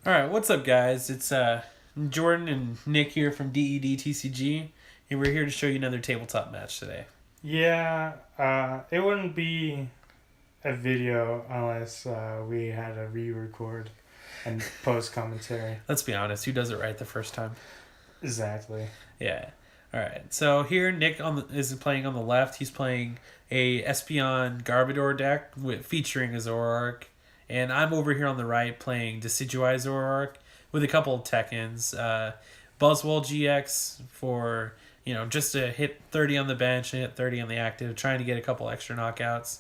All right, what's up, guys? It's Jordan and Nick here from DED and we're here to show you another tabletop match today. Yeah, it wouldn't be a video unless we had a re-record and post commentary. Let's be honest, who does it right the first time? Exactly. Yeah. All right. So here, Nick is playing on the left. He's playing a Espeon Garbodor deck featuring a Zoroark, and I'm over here on the right playing Decidueye Zoroark with a couple of Tekins. Buzzwole GX for just to hit 30 on the bench and hit 30 on the active, trying to get a couple extra knockouts.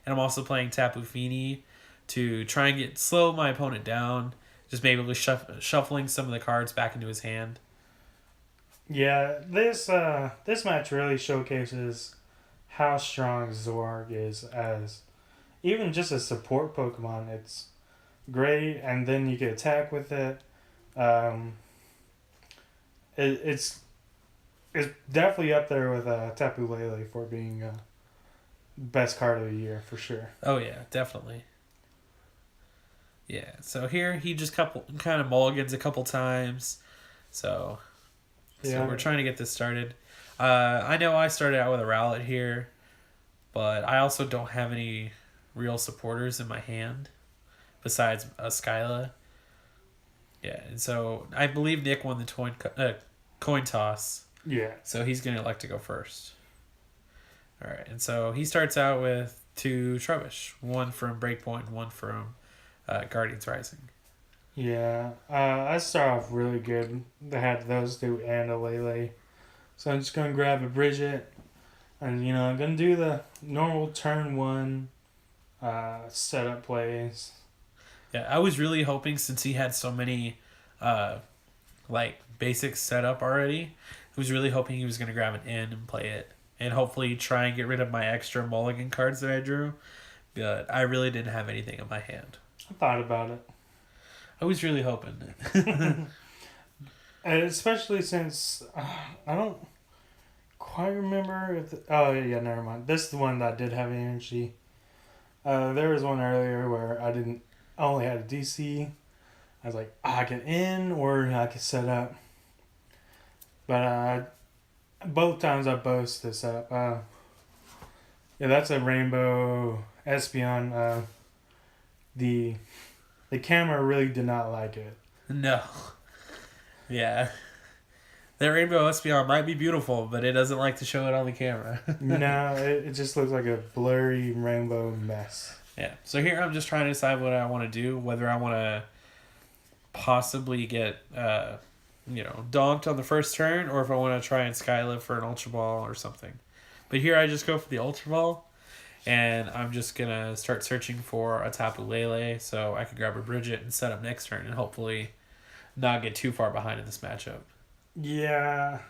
And I'm also playing Tapu Fini to try and slow my opponent down, just maybe shuffling some of the cards back into his hand. Yeah, this match really showcases how strong Zoroark is as even just a support Pokemon. It's great, and then you can attack with it. Um, it's definitely up there with Tapu Lele for being best card of the year for sure. Oh yeah, definitely. Yeah. So here he just kind of mulligans a couple times. So we're trying to get this started. I know I started out with a Rowlet here, but I also don't have any real supporters in my hand besides a Skyla. Yeah, and so I believe Nick won the coin toss. Yeah. So he's going to elect to go first. All right, and so he starts out with two Trubbish, one from Breakpoint and one from Guardians Rising. Yeah, I start off really good. They had those two and a Lele. So I'm just going to grab a Bridget. And, I'm going to do the normal turn one setup plays. Yeah, I was really hoping, since he had so many basic setup already, I was really hoping he was going to grab an in and play it. And hopefully try and get rid of my extra mulligan cards that I drew. But I really didn't have anything in my hand. I thought about it. I was really hoping. And especially since I don't quite remember if... oh, yeah, never mind. This is the one that did have energy. There was one earlier where I only had a DC. I was like, I could in or I could set up. But both times I boast this up. Yeah, that's a rainbow Espeon. The camera really did not like it. No. Yeah. That rainbow Espeon might be beautiful, but it doesn't like to show it on the camera. No, it just looks like a blurry rainbow mess. Yeah. So here I'm just trying to decide what I want to do, whether I want to possibly get donked on the first turn, or if I want to try and Skylift for an Ultra Ball or something. But here I just go for the Ultra Ball, and I'm just going to start searching for a Tapu Lele so I can grab a Bridget and set up next turn and hopefully not get too far behind in this matchup. Yeah.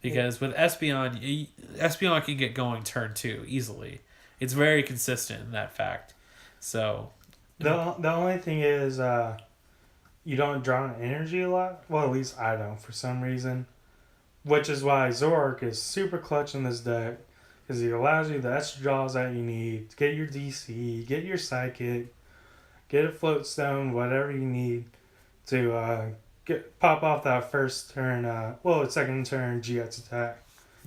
Because with Espeon can get going turn 2 easily. It's very consistent in that fact. So The only thing is you don't draw an energy a lot. Well, at least I don't for some reason. Which is why Zoroark is super clutch in this deck. Because he allows you the extra draws that you need to get your DC, get your Psychic, get a Float Stone, whatever you need to pop off that first turn, second turn GX attack.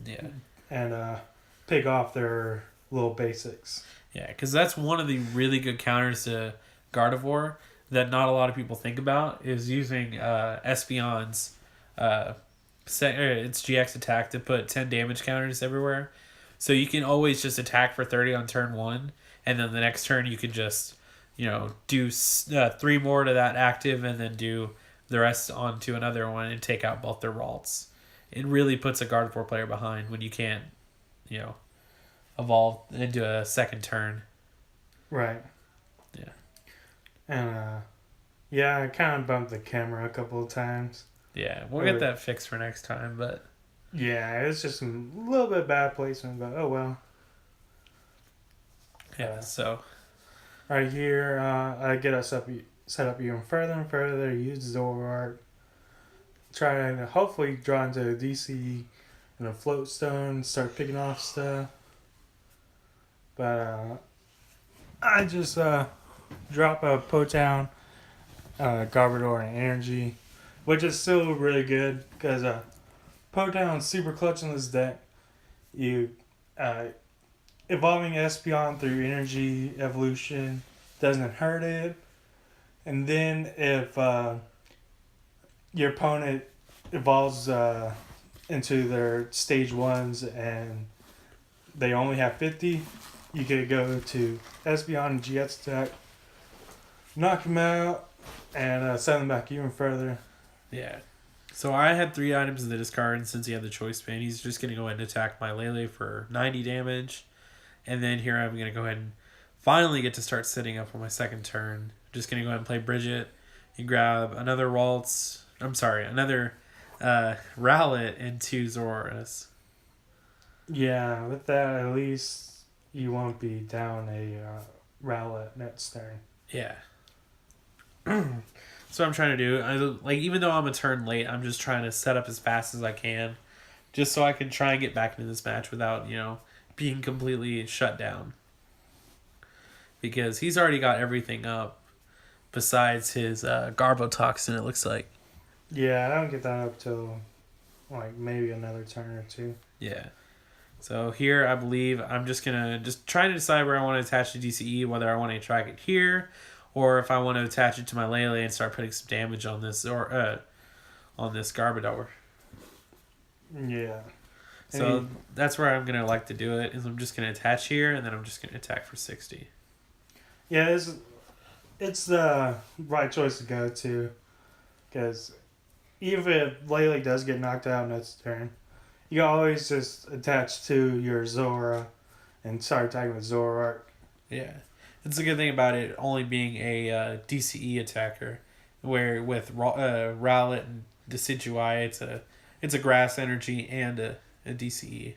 Yeah. And pick off their little basics. Yeah, because that's one of the really good counters to Gardevoir that not a lot of people think about, is using Espeon's its GX attack to put 10 damage counters everywhere. So you can always just attack for 30 on turn 1, and then the next turn you can just, do 3 more to that active and then do the rest onto another one and take out both their Ralts. It really puts a Gardevoir player behind when you can't, evolve into a second turn. Right. Yeah. And, I kind of bumped the camera a couple of times. Yeah, we'll get that fixed for next time, but... Yeah, it's just a little bit bad placement, but oh well. Yeah, so... Right here, I get us set up even further and further, use Zoroark. Try to hopefully draw into a DC and a Float Stone, start picking off stuff. But I just drop a Potown Garbodor and energy, which is still really good because Pokemon's super clutch in this deck. You evolving Espeon through energy evolution doesn't hurt it, and then if your opponent evolves into their stage ones and they only have 50, you could go to Espeon and GX attack, knock him out, and send him back even further. Yeah. So I had 3 items in the discard, and since he had the choice band, he's just going to go ahead and attack my Lele for 90 damage. And then here I'm going to go ahead and finally get to start sitting up on my second turn. Just going to go ahead and play Bridget and grab another Waltz. I'm sorry, another Rowlet and 2 Zoroarks. Yeah, with that, at least you won't be down a Rowlet next turn. Yeah. So I'm trying to do. Even though I'm a turn late, I'm just trying to set up as fast as I can, just so I can try and get back into this match without being completely shut down. Because he's already got everything up, besides his Garbotoxin. It looks like. Yeah, I don't get that up till maybe another turn or two. Yeah. So here, I believe I'm just gonna try to decide where I want to attach the DCE, whether I want to track it here, or if I want to attach it to my Lele and start putting some damage on this on this Garbodor. Yeah. So that's where I'm gonna like to do it. Is I'm just gonna attach here, and then I'm just gonna attack for 60. Yeah, it's the right choice to go to, because even if Lele does get knocked out next turn, you can always just attach to your Zora and start attacking with Zoroark. Yeah. It's a good thing about it only being a DCE attacker, where with Rowlet and Decidueye, it's a grass energy and a DCE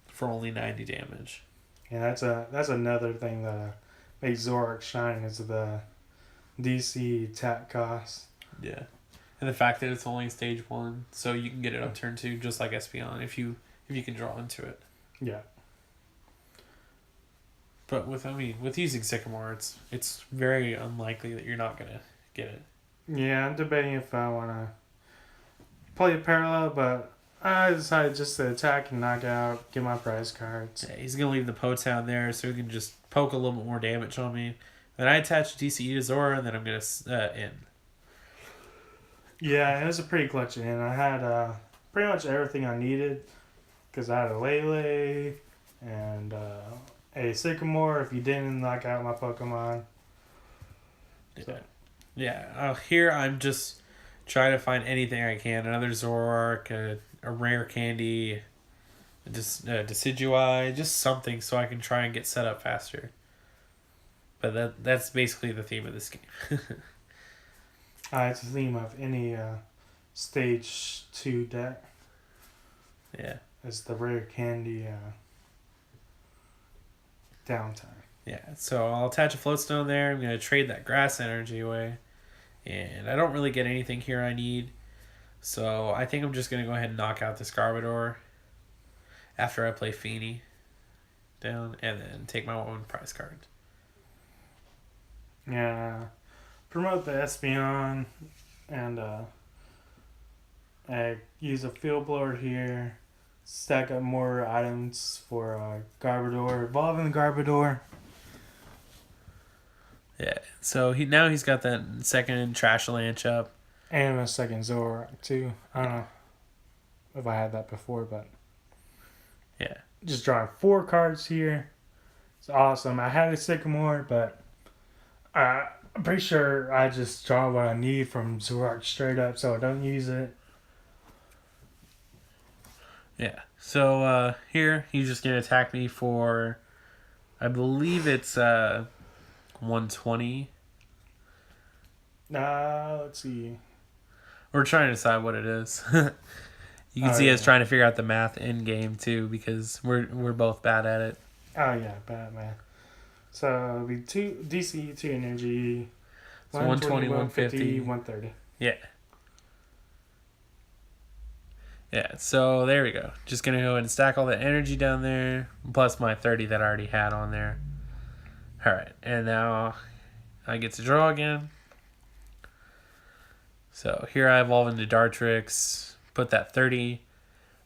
for only 90 damage. Yeah, that's another thing that makes Zoroark shine is the DC attack cost. Yeah. And the fact that it's only stage 1, so you can get it up turn 2, just like Espeon, if you can draw into it. Yeah. But with using Sycamore, it's very unlikely that you're not gonna get it. Yeah, I'm debating if I want to play a parallel, but I decided just to attack and knock out, get my prize cards. Yeah, he's gonna leave the Potown there, so he can just poke a little bit more damage on me. Then I attach DCE to Zora, and then I'm gonna end. Yeah, it was a pretty clutch in. I had pretty much everything I needed because I had a Lele and a Sycamore if you didn't knock out my Pokemon. So. Yeah. Here I'm just trying to find anything I can. Another Zoroark, a rare candy, just Decidueye, just something so I can try and get set up faster. But that's basically the theme of this game. It's the theme of any stage 2 deck. Yeah. It's the rare candy downtime. Yeah, so I'll attach a floatstone there. I'm going to trade that grass energy away. And I don't really get anything here I need. So I think I'm just going to go ahead and knock out this Garbodor after I play Feeny down and then take my own prize card. Yeah. Promote the Espeon and use a field blower here. Stack up more items for Garbodor. Evolving the Garbodor. Yeah, so he's got that second Trash Lanch up. And a second Zoroark too. I don't know if I had that before, but yeah. Just drawing 4 cards here. It's awesome. I had a Sycamore, but I'm pretty sure I just draw what I need from Zoroark straight up, so I don't use it. Yeah. So here he's just gonna attack me for, I believe it's 120. Let's see. We're trying to decide what it is. You can see us trying to figure out the math in game too, because we're both bad at it. Oh yeah, bad man. So it'll be 2 DC, 2 energy. So 120, 150, 130. Yeah. Yeah, so there we go. Just going to go ahead and stack all that energy down there, plus my 30 that I already had on there. Alright, and now I get to draw again. So here I evolve into Dartrix, put that 30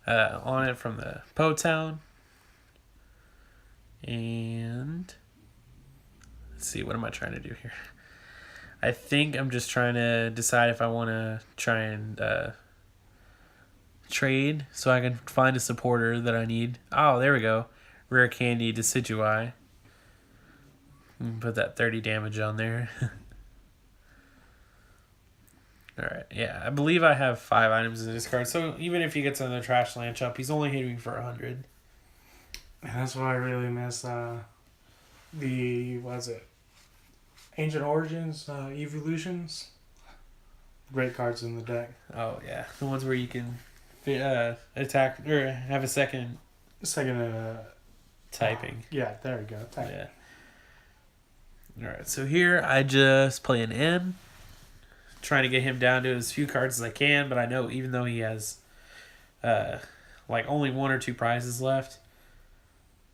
on it from the Po Town. And let's see, what am I trying to do here? I think I'm just trying to decide if I want to try and trade so I can find a supporter that I need. Oh, there we go. Rare Candy Decidueye. Put that 30 damage on there. Alright, yeah. I believe I have 5 items in this card, so even if he gets another Trash Lanch up, he's only hitting me for 100. And that's why I really miss Ancient Origins, Evolutions. Great cards in the deck. Oh, yeah. The ones where you can attack, or have a second typing. Yeah, there we go. Typing. Yeah. Alright, so here I just play an N. Trying to get him down to as few cards as I can, but I know even though he has only 1 or 2 prizes left.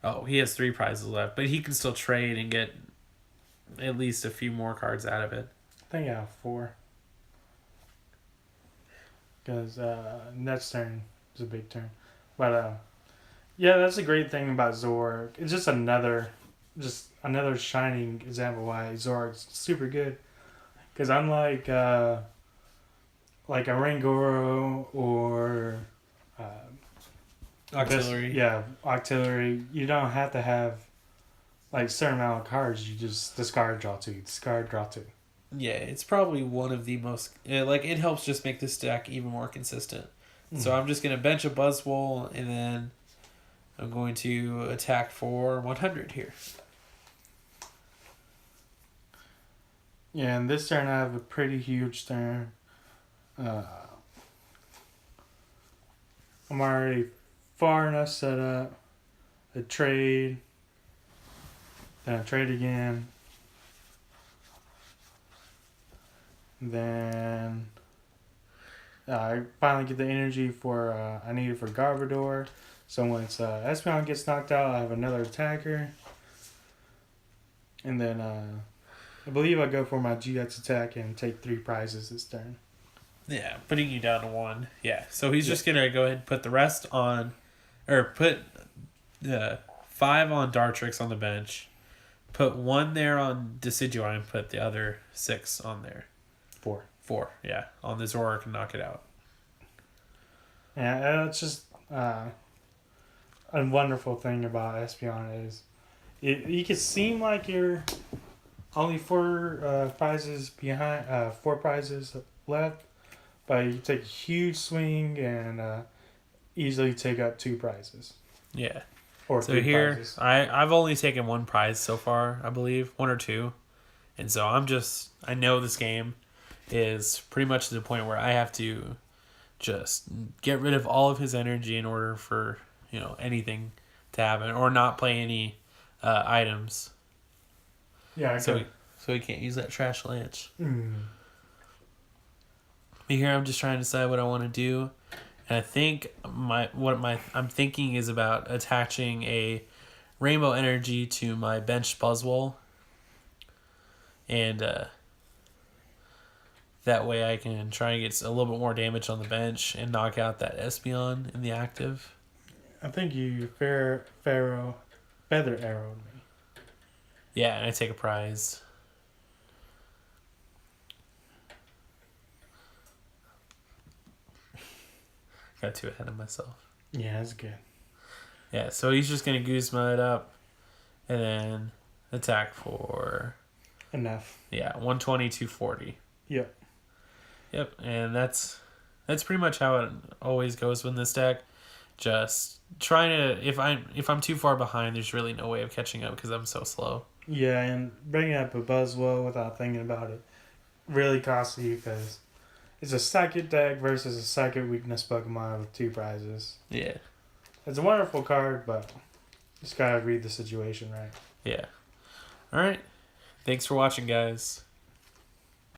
Oh, he has 3 prizes left, but he can still trade and get at least a few more cards out of it. I think I have 4. Because next turn is a big turn. But yeah, that's a great thing about Zoroark. It's just another shining example why Zoroark's super good. Because unlike like a Rangoro or Auxiliary. Auxiliary, you don't have to have like a certain amount of cards. You just discard, draw 2, discard, draw 2. Yeah, it's probably one of the most... it helps just make this deck even more consistent. So I'm just going to bench a Buzzwole, and then I'm going to attack for 100 here. Yeah, and this turn I have a pretty huge turn. I'm already far enough set up. A trade. Then I trade again. Then I finally get the energy for I need it for Garbodor. So once Espeon gets knocked out, I have another attacker. And then I believe I go for my GX attack and take 3 prizes this turn. Yeah, putting you down to 1. Yeah, so he's just going to go ahead and put the rest on, or put 5 on Dartrix on the bench, put 1 there on Decidueye, and put the other 6 on there. 4, yeah, on the Zoroark and knock it out. Yeah, it's just a wonderful thing about Espeon is you can seem like you're only 4 prizes behind, 4 prizes left, but you take a huge swing and easily take up 2 prizes. Yeah. Or so 3 here, prizes. I've only taken 1 prize so far, I believe, 1 or 2. And so I know this game is pretty much to the point where I have to just get rid of all of his energy in order for, anything to happen, or not play any items. Yeah, so he can't use that Trash Lanch. Mm. But here I'm just trying to decide what I want to do, and I think I'm thinking is about attaching a Rainbow Energy to my bench Buzzwole, and that way I can try and get a little bit more damage on the bench and knock out that Espeon in the active. I think you feather arrowed me. Yeah, and I take a prize. Got too ahead of myself. Yeah, that's good. Yeah, so he's just going to Guzma it up and then attack for... Enough. Yeah, 120, 240. Yep. Yep, and that's pretty much how it always goes with this deck. Just trying to... If I'm too far behind, there's really no way of catching up because I'm so slow. Yeah, and bringing up a Buzzwole without thinking about it really costs you because it's a psychic deck versus a psychic weakness Pokemon with 2 prizes. Yeah. It's a wonderful card, but just gotta read the situation right. Yeah. All right. Thanks for watching, guys.